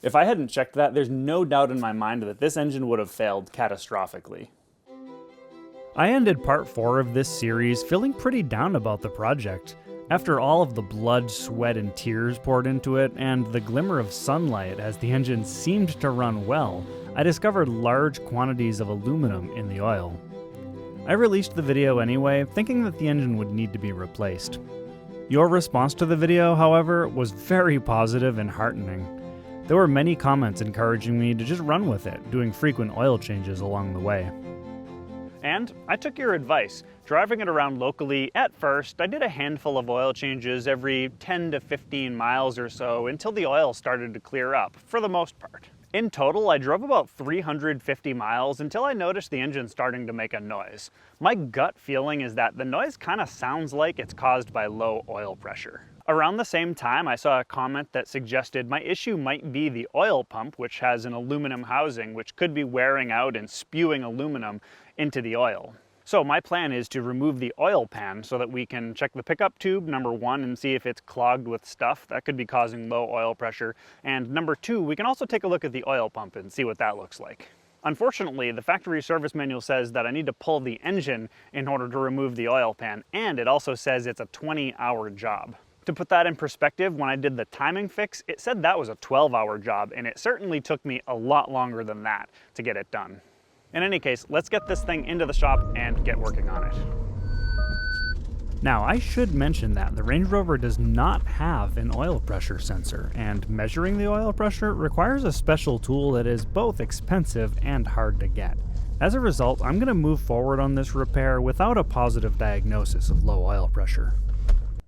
If I hadn't checked that, there's no doubt in my mind that this engine would have failed catastrophically. I ended part 4 of this series feeling pretty down about the project. After all of the blood, sweat, and tears poured into it, and the glimmer of sunlight as the engine seemed to run well, I discovered large quantities of aluminum in the oil. I released the video anyway, thinking that the engine would need to be replaced. Your response to the video, however, was very positive and heartening. There were many comments encouraging me to just run with it, doing frequent oil changes along the way. And I took your advice. Driving it around locally, at first, I did a handful of oil changes every 10 to 15 miles or so until the oil started to clear up, for the most part. In total, I drove about 350 miles until I noticed the engine starting to make a noise. My gut feeling is that the noise kind of sounds like it's caused by low oil pressure. Around the same time, I saw a comment that suggested my issue might be the oil pump, which has an aluminum housing, which could be wearing out and spewing aluminum into the oil. So my plan is to remove the oil pan so that we can check the pickup tube, number 1, and see if it's clogged with stuff that could be causing low oil pressure. And number 2, we can also take a look at the oil pump and see what that looks like. Unfortunately, the factory service manual says that I need to pull the engine in order to remove the oil pan, and it also says it's a 20-hour job. To put that in perspective, when I did the timing fix, it said that was a 12-hour job, and it certainly took me a lot longer than that to get it done. In any case, let's get this thing into the shop and get working on it. Now, I should mention that the Range Rover does not have an oil pressure sensor, and measuring the oil pressure requires a special tool that is both expensive and hard to get. As a result, I'm going to move forward on this repair without a positive diagnosis of low oil pressure.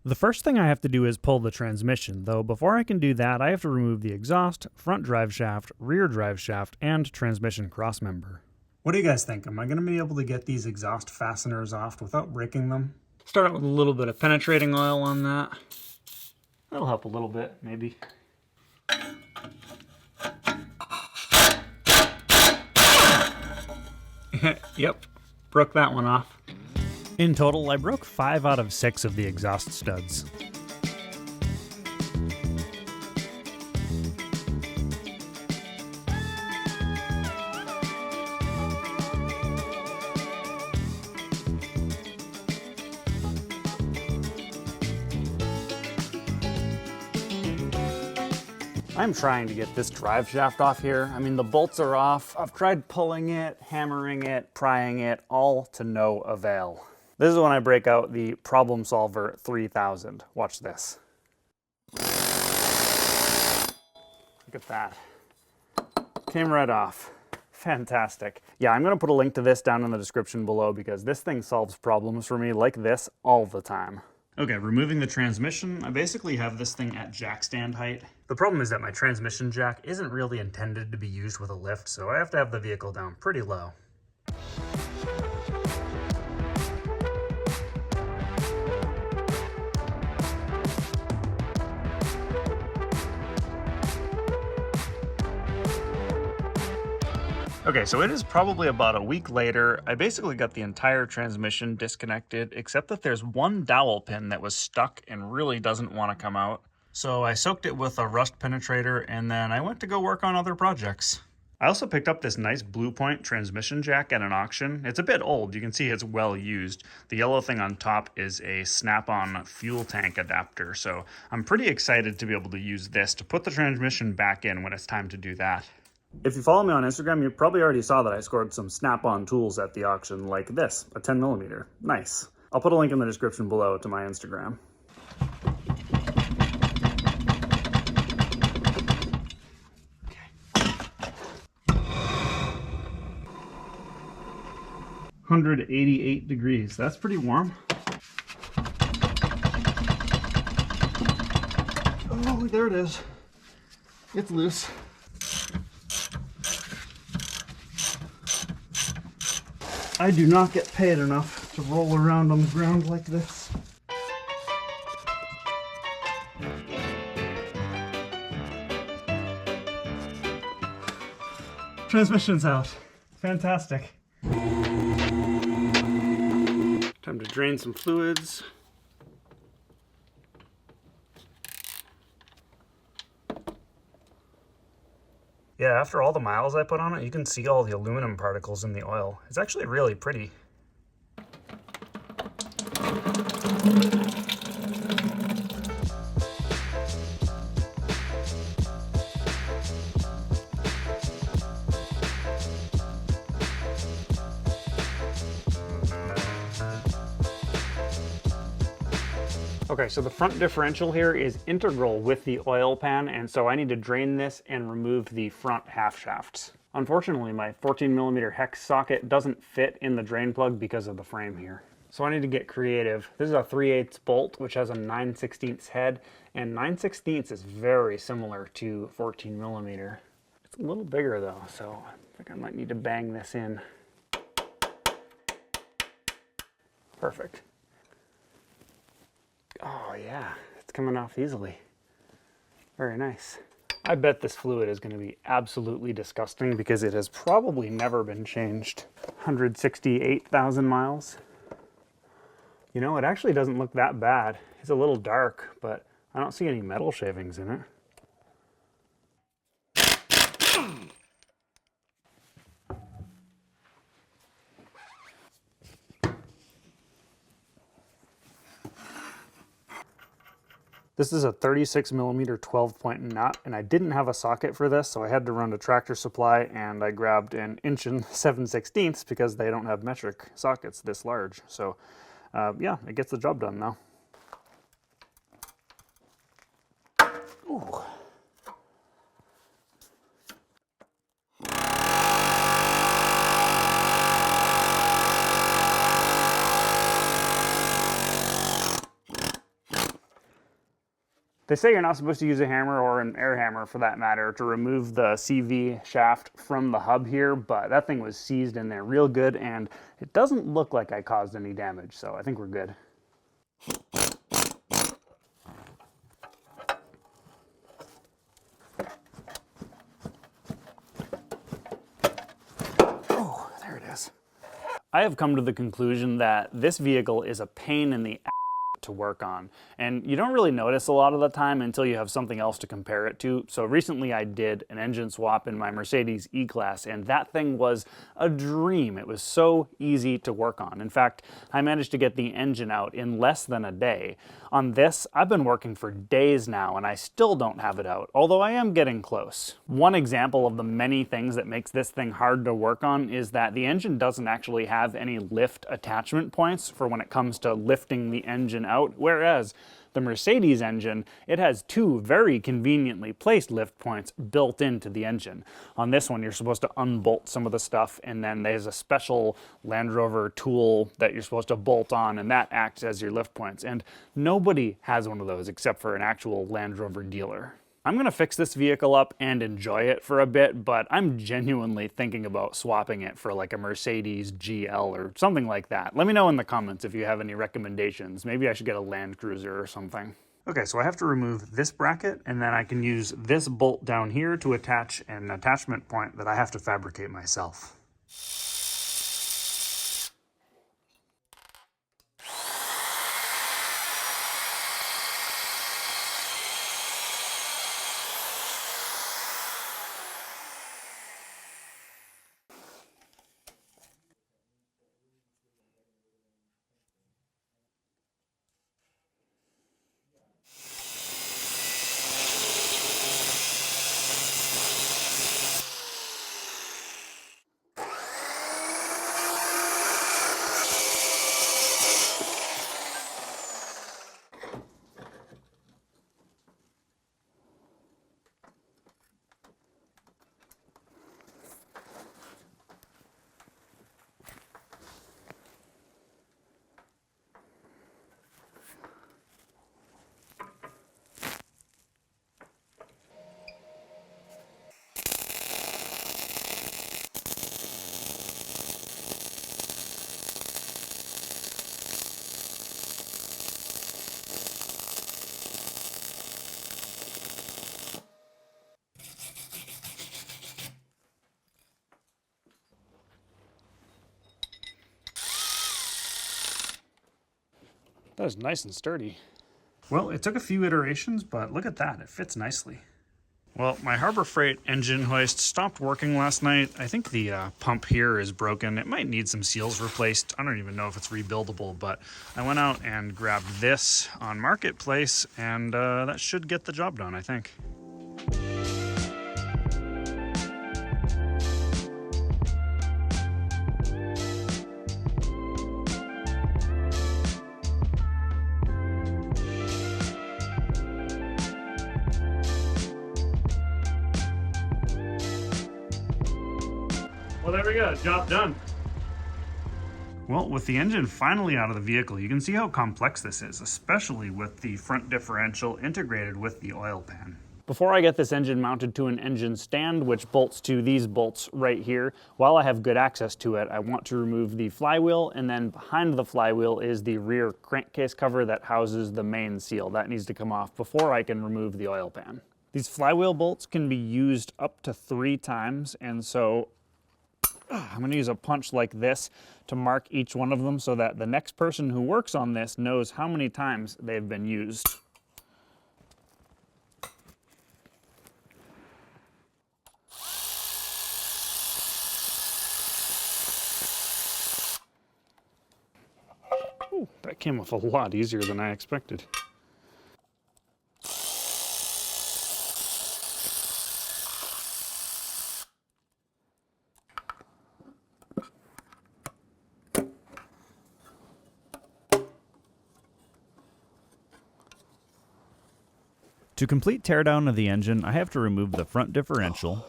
The first thing I have to do is pull the transmission, though before I can do that, I have to remove the exhaust, front drive shaft, rear drive shaft, and transmission crossmember. What do you guys think? Am I going to be able to get these exhaust fasteners off without breaking them? Start out with a little bit of penetrating oil on that. That'll help a little bit, maybe. Yep, broke that one off. In total, I broke 5 out of 6 of the exhaust studs. I'm trying to get this drive shaft off here. I mean, the bolts are off. I've tried pulling it, hammering it, prying it, all to no avail. This is when I break out the Problem Solver 3000. Watch this. Look at that. Came right off. Fantastic. Yeah, I'm gonna put a link to this down in the description below because this thing solves problems for me like this all the time. Okay, removing the transmission, I basically have this thing at jack stand height. The problem is that my transmission jack isn't really intended to be used with a lift, so I have to have the vehicle down pretty low. Okay, so it is probably about a week later. I basically got the entire transmission disconnected, except that there's one dowel pin that was stuck and really doesn't want to come out. So I soaked it with a rust penetrator, and then I went to go work on other projects. I also picked up this nice Blue Point transmission jack at an auction. It's a bit old, you can see it's well used. The yellow thing on top is a snap-on fuel tank adapter, so I'm pretty excited to be able to use this to put the transmission back in when it's time to do that. If you follow me on Instagram, you probably already saw that I scored some snap-on tools at the auction like this, a 10mm. Nice. I'll put a link in the description below to my Instagram. Okay. 188 degrees. That's pretty warm. Oh, there it is. It's loose. I do not get paid enough to roll around on the ground like this. Transmission's out. Fantastic. Time to drain some fluids. Yeah, after all the miles I put on it, you can see all the aluminum particles in the oil. It's actually really pretty. Okay, so the front differential here is integral with the oil pan, and so I need to drain this and remove the front half shafts. Unfortunately, my 14mm hex socket doesn't fit in the drain plug because of the frame here. So I need to get creative. This is a 3/8 bolt, which has a 9/16 head, and 9/16 is very similar to 14mm. It's a little bigger though, so I think I might need to bang this in. Perfect. Oh yeah, it's coming off easily. Very nice. I bet this fluid is going to be absolutely disgusting because it has probably never been changed. 168,000 miles. You know, it actually doesn't look that bad. It's a little dark, but I don't see any metal shavings in it. This is a 36mm 12-point nut, and I didn't have a socket for this, so I had to run to Tractor Supply, and I grabbed an 1 7/16 because they don't have metric sockets this large. So yeah, it gets the job done now. Ooh. They say you're not supposed to use a hammer, or an air hammer for that matter, to remove the CV shaft from the hub here, but that thing was seized in there real good, and it doesn't look like I caused any damage, so I think we're good. Oh, there it is. I have come to the conclusion that this vehicle is a pain in the ass to work on, and you don't really notice a lot of the time until you have something else to compare it to. So recently I did an engine swap in my Mercedes E-Class, and that thing was a dream. It was so easy to work on. In fact, I managed to get the engine out in less than a day. On this, I've been working for days now, and I still don't have it out, although I am getting close. One example of the many things that makes this thing hard to work on is that the engine doesn't actually have any lift attachment points for when it comes to lifting the engine out, whereas the Mercedes engine, it has 2 very conveniently placed lift points built into the engine. On this one, you're supposed to unbolt some of the stuff, and then there's a special Land Rover tool that you're supposed to bolt on, and that acts as your lift points. And nobody has one of those except for an actual Land Rover dealer. I'm going to fix this vehicle up and enjoy it for a bit, but I'm genuinely thinking about swapping it for like a Mercedes GL or something like that. Let me know in the comments if you have any recommendations. Maybe I should get a Land Cruiser or something. Okay, so I have to remove this bracket, and then I can use this bolt down here to attach an attachment point that I have to fabricate myself. That is nice and sturdy. Well, it took a few iterations, but look at that, it fits nicely. Well, my Harbor Freight engine hoist stopped working last night. I think the pump here is broken. It might need some seals replaced. I don't even know if it's rebuildable, but I went out and grabbed this on Marketplace, and that should get the job done, I think. Well, there we go, job done. Well, with the engine finally out of the vehicle, you can see how complex this is, especially with the front differential integrated with the oil pan. Before I get this engine mounted to an engine stand, which bolts to these bolts right here, while I have good access to it, I want to remove the flywheel, and then behind the flywheel is the rear crankcase cover that houses the main seal. That needs to come off before I can remove the oil pan. These flywheel bolts can be used up to 3 times, and so I'm going to use a punch like this to mark each one of them so that the next person who works on this knows how many times they've been used. Ooh, that came off a lot easier than I expected. To complete teardown of the engine, I have to remove the front differential,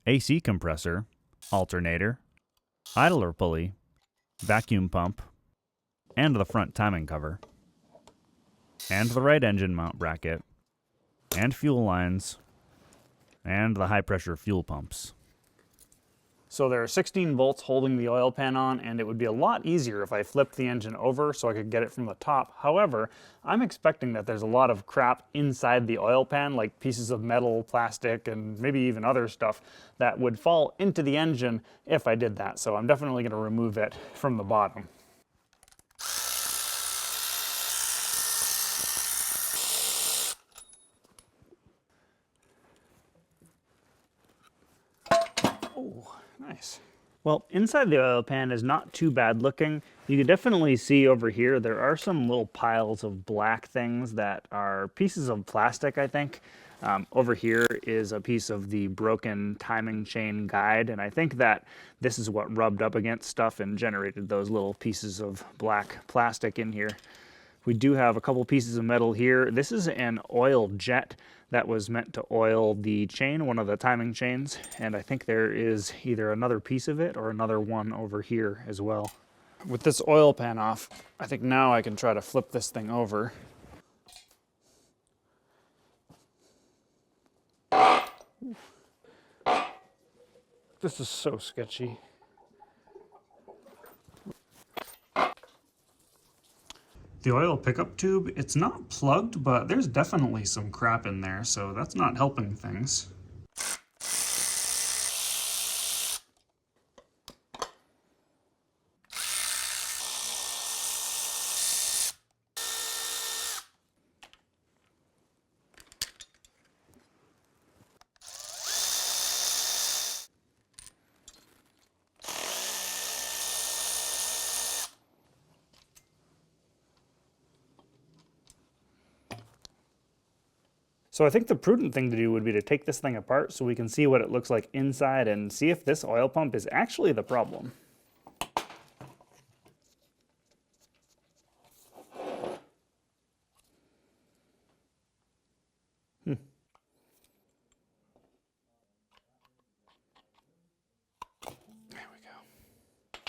AC compressor, alternator, idler pulley, vacuum pump, and the front timing cover, and the right engine mount bracket, and fuel lines, and the high pressure fuel pumps. So there are 16 bolts holding the oil pan on, and it would be a lot easier if I flipped the engine over so I could get it from the top. However, I'm expecting that there's a lot of crap inside the oil pan, like pieces of metal, plastic, and maybe even other stuff that would fall into the engine if I did that. So I'm definitely going to remove it from the bottom. Oh, nice. Well, inside the oil pan is not too bad looking. You can definitely see over here there are some little piles of black things that are pieces of plastic, I think. Over here is a piece of the broken timing chain guide, and I think that this is what rubbed up against stuff and generated those little pieces of black plastic in here. We do have a couple pieces of metal here. This is an oil jet that was meant to oil the chain, one of the timing chains, and I think there is either another piece of it or another one over here as well. With this oil pan off, I think now I can try to flip this thing over. This is so sketchy. The oil pickup tube, it's not plugged, but there's definitely some crap in there, so that's not helping things. So I think the prudent thing to do would be to take this thing apart so we can see what it looks like inside and see if this oil pump is actually the problem. There we go.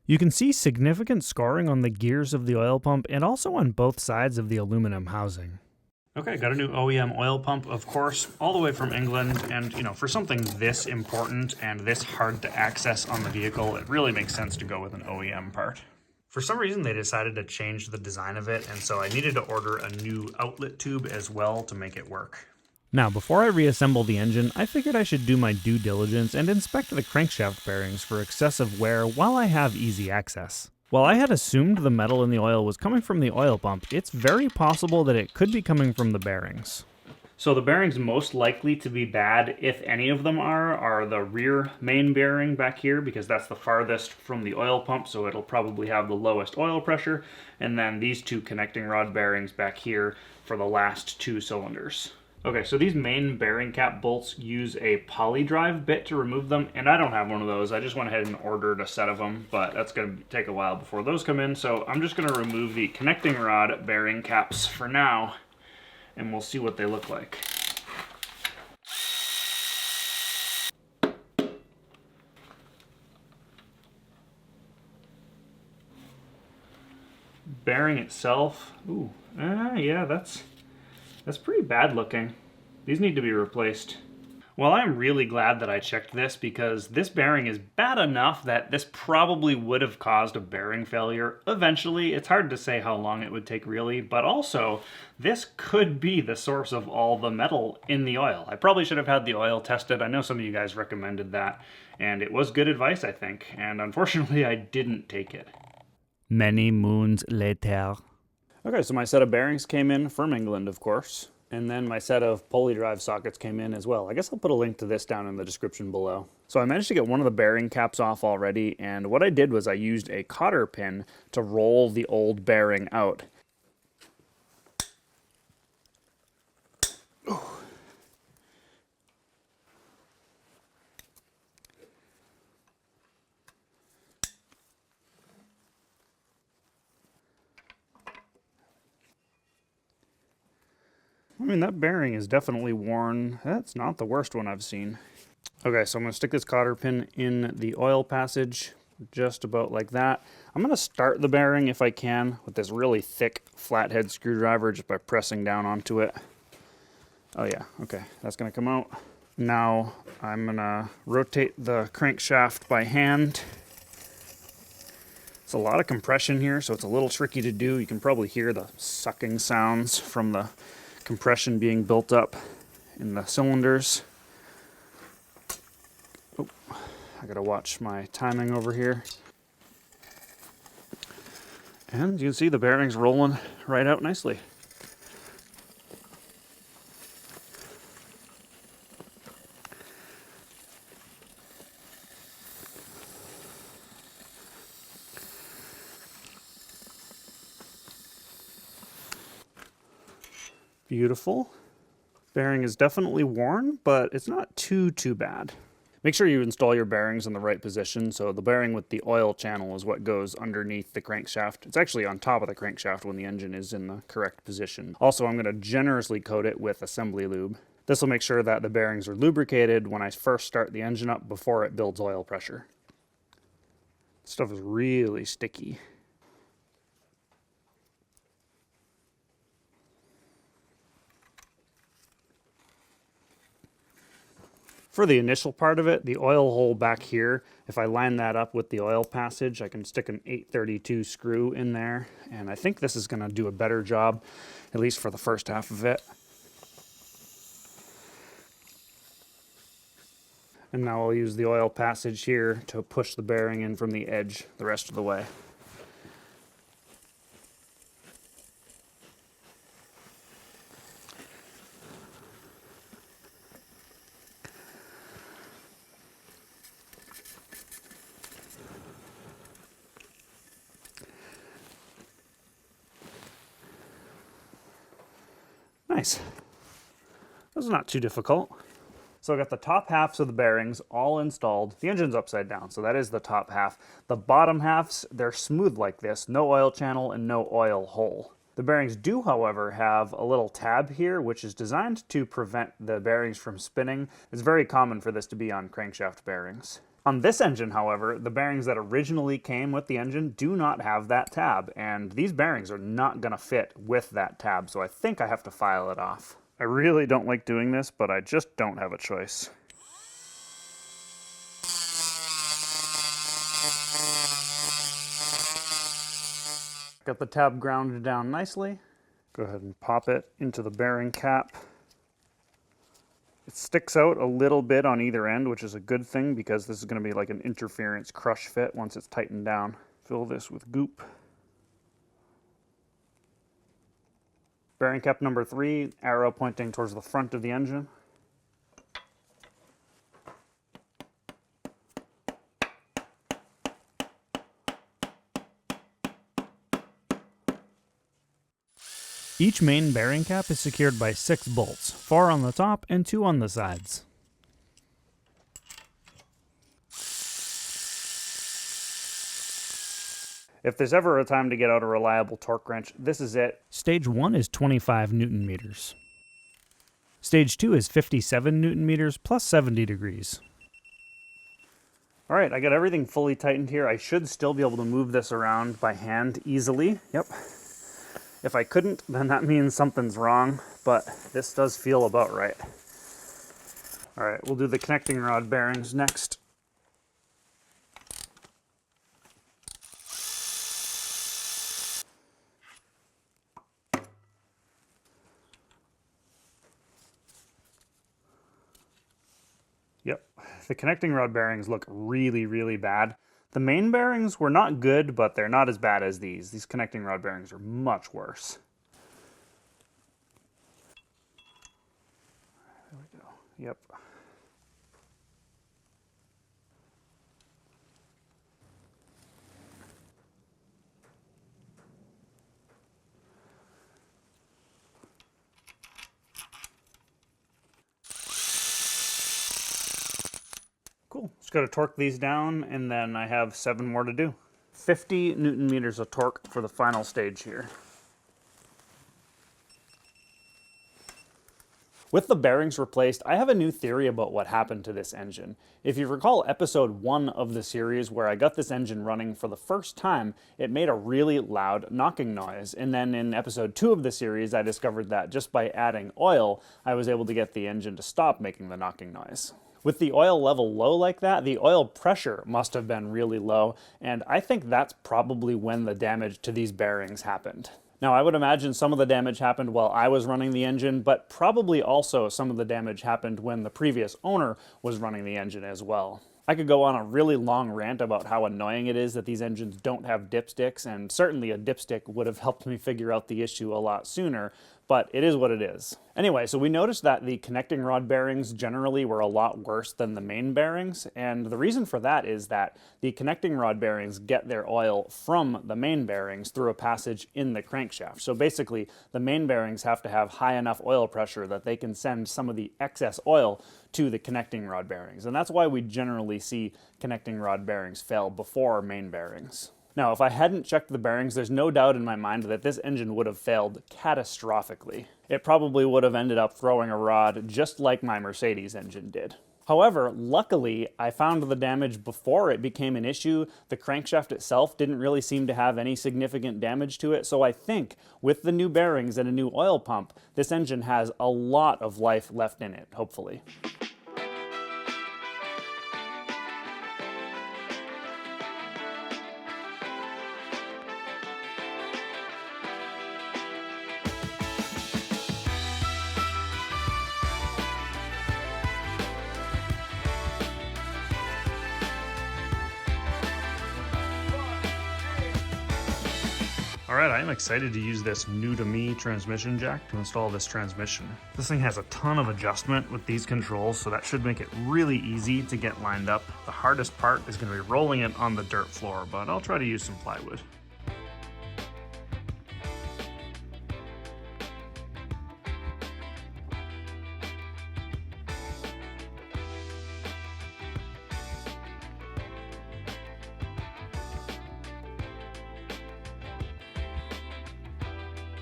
You can see significant scarring on the gears of the oil pump and also on both sides of the aluminum housing. Okay, got a new OEM oil pump, of course, all the way from England, and you know, for something this important and this hard to access on the vehicle, it really makes sense to go with an OEM part. For some reason, they decided to change the design of it, and so I needed to order a new outlet tube as well to make it work. Now, before I reassemble the engine, I figured I should do my due diligence and inspect the crankshaft bearings for excessive wear while I have easy access. While I had assumed the metal in the oil was coming from the oil pump, it's very possible that it could be coming from the bearings. So the bearings most likely to be bad, if any of them are the rear main bearing back here, because that's the farthest from the oil pump, so it'll probably have the lowest oil pressure, and then these two connecting rod bearings back here for the last two cylinders. Okay, so these main bearing cap bolts use a poly drive bit to remove them, and I don't have one of those. I just went ahead and ordered a set of them, but that's going to take a while before those come in, so I'm just going to remove the connecting rod bearing caps for now, and we'll see what they look like. Bearing itself, yeah, that's pretty bad looking. These need to be replaced. Well, I'm really glad that I checked this, because this bearing is bad enough that this probably would have caused a bearing failure eventually. It's hard to say how long it would take really, but also this could be the source of all the metal in the oil. I probably should have had the oil tested. I know some of you guys recommended that, and it was good advice, I think, and unfortunately I didn't take it. Many moons later. Okay, so my set of bearings came in from England, of course. And then my set of pulley drive sockets came in as well. I guess I'll put a link to this down in the description below. So I managed to get one of the bearing caps off already, and what I did was I used a cotter pin to roll the old bearing out. I mean, that bearing is definitely worn. That's not the worst one I've seen. Okay, so I'm going to stick this cotter pin in the oil passage, just about like that. I'm going to start the bearing, if I can, with this really thick flathead screwdriver, just by pressing down onto it. Oh yeah, okay, that's going to come out. Now I'm going to rotate the crankshaft by hand. It's a lot of compression here, so it's a little tricky to do. You can probably hear the sucking sounds from the compression being built up in the cylinders. Oh, I gotta watch my timing over here. And you can see the bearings rolling right out nicely. Beautiful. Bearing is definitely worn, but it's not too bad. Make sure you install your bearings in the right position. So the bearing with the oil channel is what goes underneath the crankshaft. It's actually on top of the crankshaft when the engine is in the correct position. Also, I'm going to generously coat it with assembly lube. This will make sure that the bearings are lubricated when I first start the engine up before it builds oil pressure. This stuff is really sticky. For the initial part of it, the oil hole back here, if I line that up with the oil passage, I can stick an 832 screw in there, and I think this is going to do a better job, at least for the first half of it. And now I'll use the oil passage here to push the bearing in from the edge the rest of the way. Nice. That was not too difficult. So I got the top halves of the bearings all installed. The engine's upside down, so that is the top half. The bottom halves, they're smooth like this, no oil channel and no oil hole. The bearings do, however, have a little tab here, which is designed to prevent the bearings from spinning. It's very common for this to be on crankshaft bearings. On this engine, however, the bearings that originally came with the engine do not have that tab, and these bearings are not going to fit with that tab, so I think I have to file it off. I really don't like doing this, but I just don't have a choice. Got the tab grounded down nicely. Go ahead and pop it into the bearing cap. It sticks out a little bit on either end, which is a good thing because this is going to be like an interference crush fit once it's tightened down. Fill this with goop. Bearing cap number 3, arrow pointing towards the front of the engine. Each main bearing cap is secured by 6 bolts, 4 on the top and 2 on the sides. If there's ever a time to get out a reliable torque wrench, this is it. Stage 1 is 25 Newton meters. Stage 2 is 57 Newton meters plus 70 degrees. All right, I got everything fully tightened here. I should still be able to move this around by hand easily. Yep. If I couldn't, then that means something's wrong, but this does feel about right. All right, we'll do the connecting rod bearings next. Yep, the connecting rod bearings look really, really bad. The main bearings were not good, but they're not as bad as these. These connecting rod bearings are much worse. There we go. Yep. Cool. Just got to torque these down, and then I have 7 more to do. 50 Newton meters of torque for the final stage here. With the bearings replaced, I have a new theory about what happened to this engine. If you recall episode 1 of the series where I got this engine running for the first time, it made a really loud knocking noise. And then in episode 2 of the series, I discovered that just by adding oil, I was able to get the engine to stop making the knocking noise. With the oil level low like that, the oil pressure must have been really low, and I think that's probably when the damage to these bearings happened. Now, I would imagine some of the damage happened while I was running the engine, but probably also some of the damage happened when the previous owner was running the engine as well. I could go on a really long rant about how annoying it is that these engines don't have dipsticks, and certainly a dipstick would have helped me figure out the issue a lot sooner, but it is what it is. Anyway, so we noticed that the connecting rod bearings generally were a lot worse than the main bearings, and the reason for that is that the connecting rod bearings get their oil from the main bearings through a passage in the crankshaft. So basically, the main bearings have to have high enough oil pressure that they can send some of the excess oil to the connecting rod bearings, and that's why we generally see connecting rod bearings fail before main bearings. Now, if I hadn't checked the bearings, there's no doubt in my mind that this engine would have failed catastrophically. It probably would have ended up throwing a rod just like my Mercedes engine did. However, luckily, I found the damage before it became an issue. The crankshaft itself didn't really seem to have any significant damage to it, so I think with the new bearings and a new oil pump, this engine has a lot of life left in it, hopefully. Alright, I am excited to use this new-to-me transmission jack to install this transmission. This thing has a ton of adjustment with these controls, so that should make it really easy to get lined up. The hardest part is going to be rolling it on the dirt floor, but I'll try to use some plywood.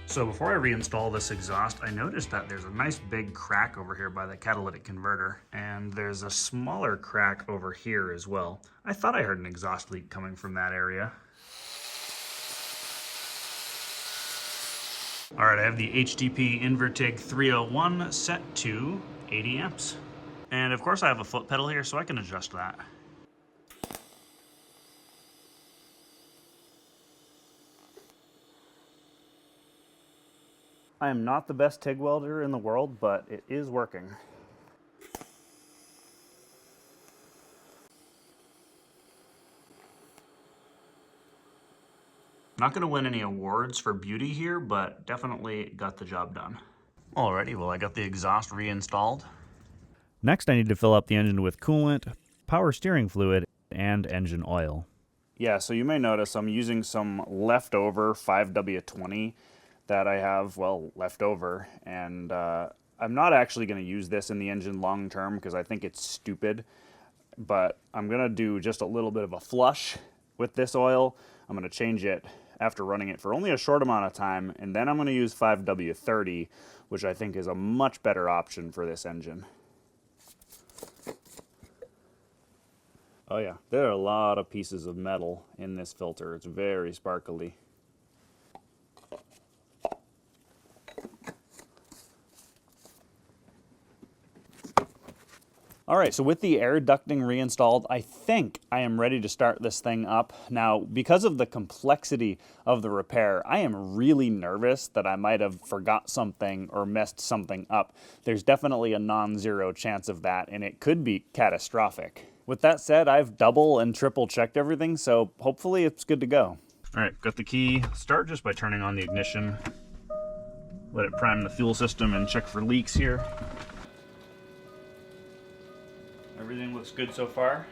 So before I reinstall this exhaust, I noticed that there's a nice big crack over here by the catalytic converter, and there's a smaller crack over here as well. I thought I heard an exhaust leak coming from that area. All right, I have the HDP Invertig 301 set to 80 amps. And of course I have a foot pedal here, so I can adjust that. I am not the best TIG welder in the world, but it is working. Not going to win any awards for beauty here, but definitely got the job done. Alrighty, well, I got the exhaust reinstalled. Next, I need to fill up the engine with coolant, power steering fluid, and engine oil. Yeah, so you may notice I'm using some leftover 5W20 that I have, well, left over, and I'm not actually going to use this in the engine long term because I think it's stupid, but I'm going to do just a little bit of a flush with this oil. I'm going to change it after running it for only a short amount of time, and then I'm going to use 5W30, which I think is a much better option for this engine. Oh yeah, there are a lot of pieces of metal in this filter. It's very sparkly. All right, so with the air ducting reinstalled, I think I am ready to start this thing up. Now, because of the complexity of the repair, I am really nervous that I might have forgot something or messed something up. There's definitely a non-zero chance of that, and it could be catastrophic. With that said, I've double and triple checked everything, so hopefully it's good to go. All right, got the key. Start just by turning on the ignition. Let it prime the fuel system and check for leaks here. Everything looks good so far.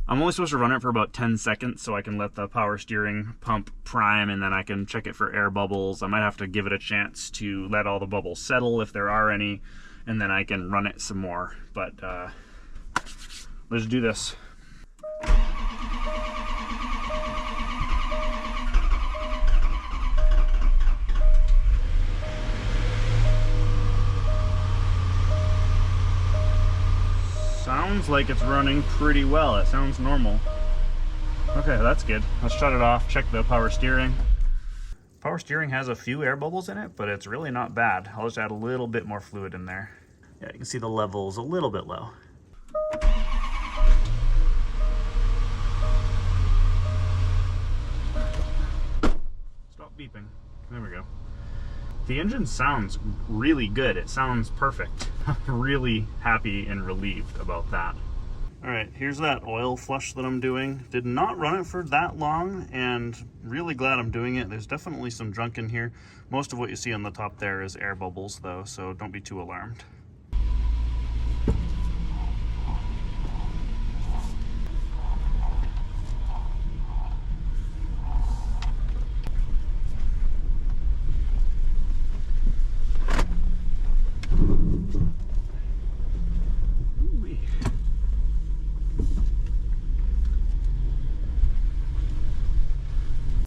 I'm only supposed to run it for about 10 seconds so I can let the power steering pump prime, and then I can check it for air bubbles. I might have to give it a chance to let all the bubbles settle if there are any, and then I can run it some more. But let's do this. Sounds like it's running pretty well. It sounds normal. Okay, that's good. Let's shut it off, check the power steering. Power steering has a few air bubbles in it, but it's really not bad. I'll just add a little bit more fluid in there. Yeah, you can see the level's a little bit low. Stop beeping. There we go. The engine sounds really good. It sounds perfect. I'm really happy and relieved about that. All right, here's that oil flush that I'm doing. Did not run it for that long, and really glad I'm doing it. There's definitely some junk in here. Most of what you see on the top there is air bubbles though, so don't be too alarmed.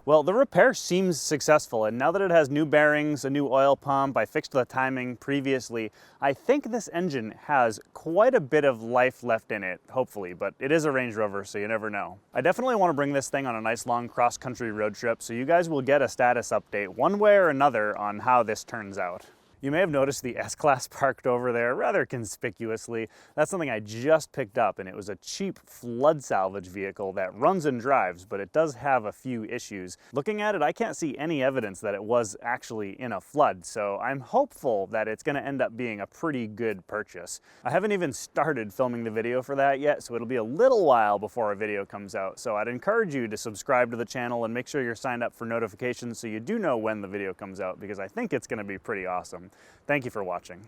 Well, the repair seems successful, and now that it has new bearings, a new oil pump, I fixed the timing previously, I think this engine has quite a bit of life left in it, hopefully, but it is a Range Rover, so you never know. I definitely want to bring this thing on a nice long cross-country road trip, so you guys will get a status update one way or another on how this turns out. You may have noticed the S-Class parked over there rather conspicuously. That's something I just picked up, and it was a cheap flood salvage vehicle that runs and drives, but it does have a few issues. Looking at it, I can't see any evidence that it was actually in a flood, so I'm hopeful that it's going to end up being a pretty good purchase. I haven't even started filming the video for that yet, so it'll be a little while before a video comes out, so I'd encourage you to subscribe to the channel and make sure you're signed up for notifications so you do know when the video comes out, because I think it's going to be pretty awesome. Thank you for watching.